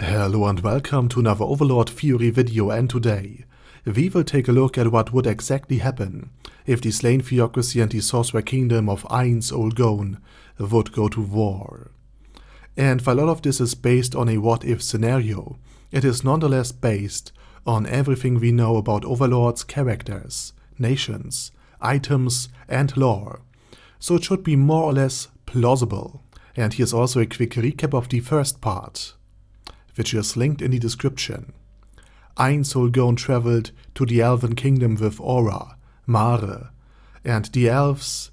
Hello and welcome to another Overlord theory video, and today we will take a look at what would exactly happen if the Slane Theocracy and the Sorcerer Kingdom of Ainz Ooal Gown would go to war. And while all of this is based on a what-if scenario, it is nonetheless based on everything we know about Overlord's characters, nations, items and lore, so it should be more or less plausible. And here's also a quick recap of the first part, which is linked in the description. Ainz Ooal Gown traveled to the Elven kingdom with Aura, Mare, and the elves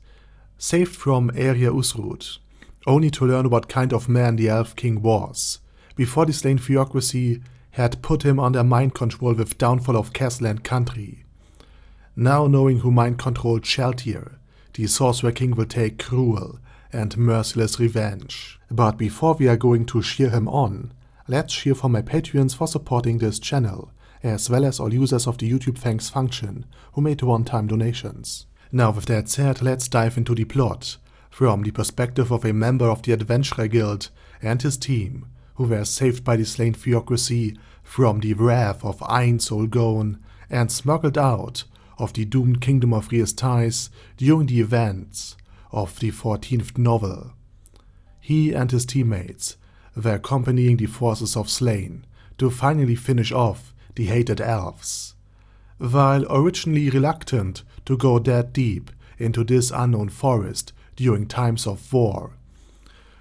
saved from area Usrud, only to learn what kind of man the elf king was, before the Slane Theocracy had put him under mind control with downfall of castle and country. Now knowing who mind controlled Shalltear, the Sorcerer King will take cruel and merciless revenge. But before we are going to cheer him on, let's cheer for my Patreons for supporting this channel, as well as all users of the YouTube thanks function who made one-time donations. Now with that said, let's dive into the plot, from the perspective of a member of the Adventurer Guild and his team, who were saved by the Slane Theocracy from the wrath of Ainz Ooal Gown and smuggled out of the doomed kingdom of Theocracy during the events of the 14th novel. He and his teammates were accompanying the forces of Slane to finally finish off the hated elves. While originally reluctant to go that deep into this unknown forest during times of war,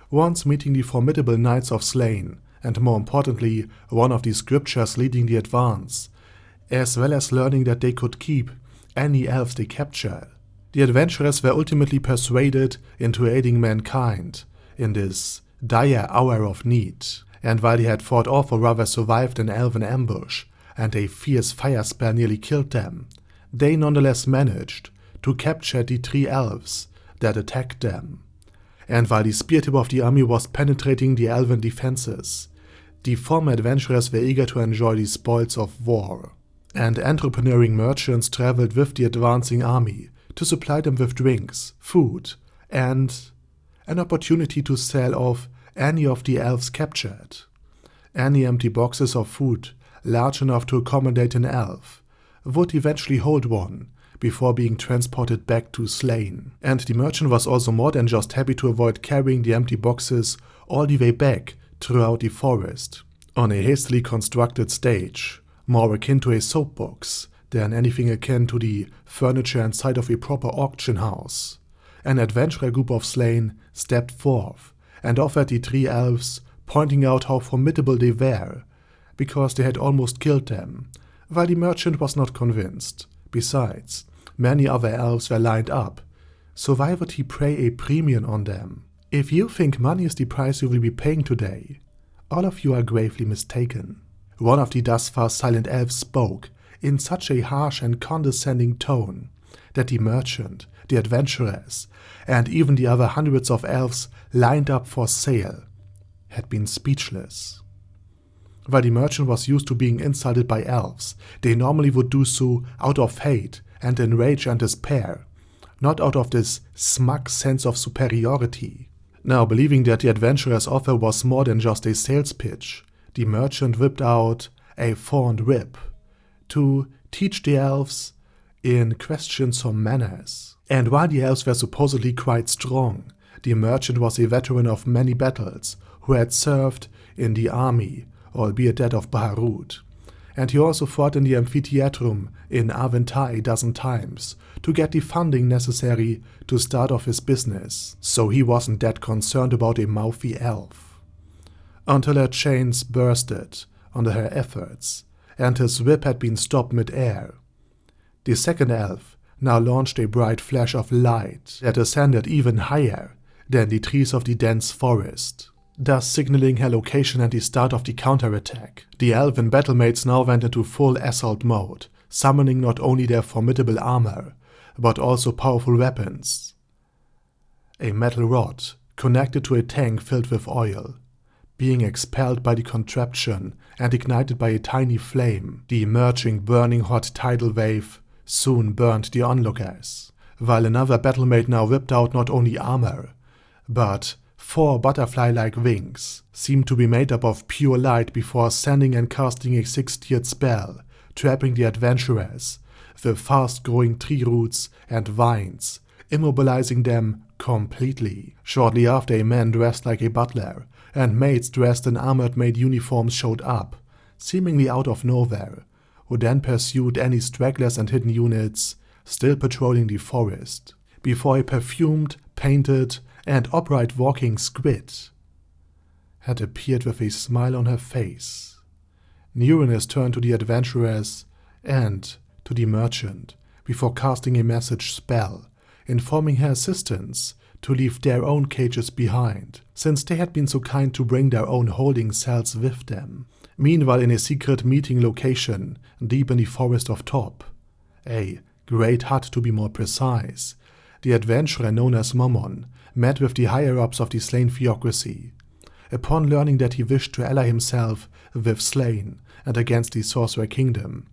once meeting the formidable knights of Slane, and more importantly one of the scriptures leading the advance, as well as learning that they could keep any elves they captured, the adventurers were ultimately persuaded into aiding mankind in this dire hour of need. And while they had fought off or rather survived an elven ambush and a fierce fire spell nearly killed them, they nonetheless managed to capture the 3 elves that attacked them. And while the spear tip of the army was penetrating the elven defenses, the former adventurers were eager to enjoy the spoils of war. And entrepreneuring merchants traveled with the advancing army to supply them with drinks, food, and an opportunity to sell off any of the elves captured. Any empty boxes of food large enough to accommodate an elf would eventually hold one before being transported back to Slane. And the merchant was also more than just happy to avoid carrying the empty boxes all the way back throughout the forest on a hastily constructed stage, more akin to a soapbox than anything akin to the furniture inside of a proper auction house. An adventurer group of Slane stepped forth and offered the 3 elves, pointing out how formidable they were, because they had almost killed them, while the merchant was not convinced. Besides, many other elves were lined up, so why would he pay a premium on them? If you think money is the price you will be paying today, all of you are gravely mistaken. One of the thus far silent elves spoke in such a harsh and condescending tone that the merchant, the adventurers, and even the other hundreds of elves lined up for sale had been speechless. While the merchant was used to being insulted by elves, they normally would do so out of hate and enrage and despair, not out of this smug sense of superiority. Now, believing that the adventurer's offer was more than just a sales pitch, the merchant whipped out a thorned whip to teach the elves in question some manners. And while the elves were supposedly quite strong, the merchant was a veteran of many battles who had served in the army, albeit that of Baharut. And he also fought in the amphitheatrum in Aventar a dozen times to get the funding necessary to start off his business, so he wasn't that concerned about a mouthy elf. Until her chains bursted under her efforts, and his whip had been stopped mid-air. The second elf now launched a bright flash of light that ascended even higher than the trees of the dense forest, thus signaling her location and the start of the counterattack. The elven Battlemaids now went into full assault mode, summoning not only their formidable armor, but also powerful weapons. A metal rod connected to a tank filled with oil, being expelled by the contraption and ignited by a tiny flame. The emerging burning hot tidal wave soon burned the onlookers, while another Battlemaid now whipped out not only armor, but 4 butterfly-like wings seem to be made up of pure light before sending and casting a 6-tiered spell, trapping the adventurers with fast-growing tree roots and vines, immobilizing them completely. Shortly after, a man dressed like a butler and maids dressed in armored maid uniforms showed up, seemingly out of nowhere, who then pursued any stragglers and hidden units still patrolling the forest, before a perfumed, painted, and upright walking squid had appeared with a smile on her face. Uranus turned to the adventurers and to the merchant before casting a message spell, informing her assistants to leave their own cages behind, since they had been so kind to bring their own holding cells with them. Meanwhile, in a secret meeting location deep in the forest of Top, a great hut to be more precise, the adventurer known as Mammon met with the higher-ups of the Slane Theocracy. Upon learning that he wished to ally himself with Slane and against the Sorcerer Kingdom,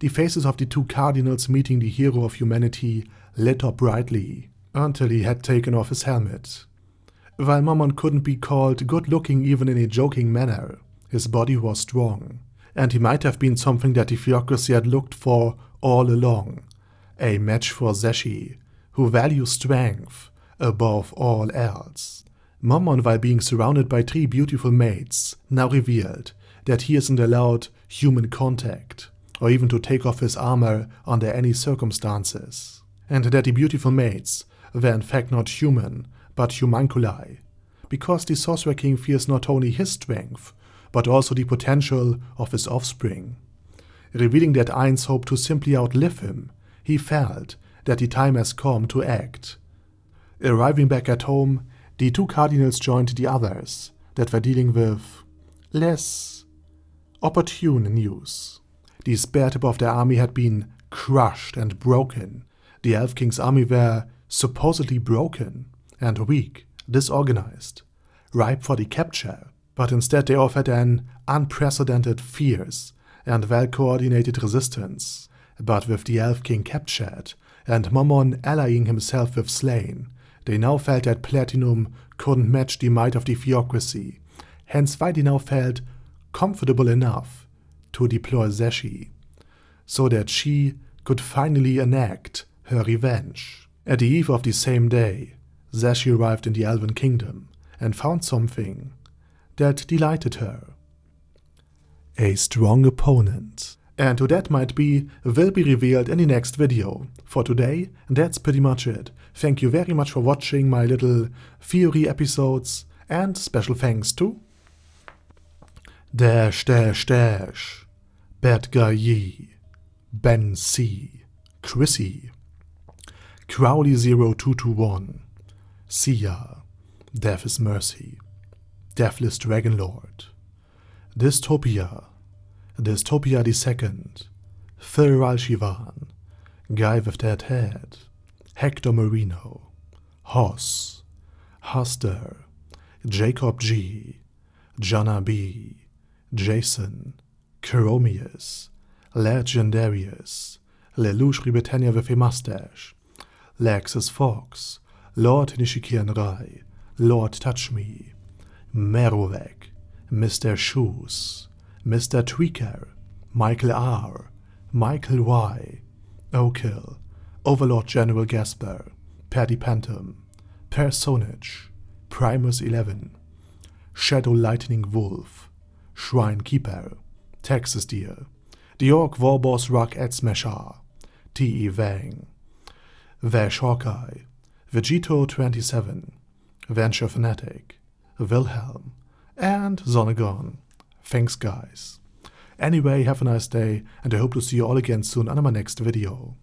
the faces of the 2 cardinals meeting the hero of humanity lit up brightly, until he had taken off his helmet. While Mammon couldn't be called good-looking even in a joking manner, his body was strong, and he might have been something that the Theocracy had looked for all along, a match for Zeshi, who values strength above all else. Mammon, while being surrounded by 3 beautiful maids, now revealed that he isn't allowed human contact, or even to take off his armor under any circumstances, and that the beautiful maids were in fact not human, but homunculi, because the Sorcerer King fears not only his strength, but also the potential of his offspring. Revealing that Ainz hoped to simply outlive him, he felt that the time has come to act. Arriving back at home, the 2 cardinals joined the others that were dealing with less opportune news. The spare tip of their army had been crushed and broken. The Elf King's army were supposedly broken and weak, disorganized, ripe for the capture, but instead they offered an unprecedented, fierce, and well-coordinated resistance. But with the Elf King captured, and Mammon allying himself with Slane, they now felt that Platinum couldn't match the might of the Theocracy, hence why they now felt comfortable enough to deploy Zeshi, so that she could finally enact her revenge. At the eve of the same day, Zeshi arrived in the Elven Kingdom and found something that delighted her. A strong opponent. And who that might be will be revealed in the next video. For today, that's pretty much it. Thank you very much for watching my little theory episodes, and special thanks to Bad Guy Yi, Ben C, Chrissy, Crowley0221, Sia, Death is Mercy, Deathless Dragonlord, Dystopia the Second, Thirral Shivan, Guy with Dead Head, Hector Marino, Hoss, Huster, Jacob G, Jana B, Jason, Chromius, Legendarius, Lelouch Britannia with a Mustache, Lexus Fox, Lord Nishikian Rai, Lord Touch Me, Merovek, Mr. Shoes, Mr. Tweaker, Michael R, Michael Y, Okill, Overlord General Gasper, Paddy Pantom, Personage, Primus 11, Shadow Lightning Wolf, Shrine Keeper, Texas Deer, The Orc Warboss Rock Edsmasher, T.E. Vang, Vash Hawkeye, Vegito27, Venture Fanatic, Wilhelm, and Zonagon. Thanks guys. Anyway, have a nice day, and I hope to see you all again soon on my next video.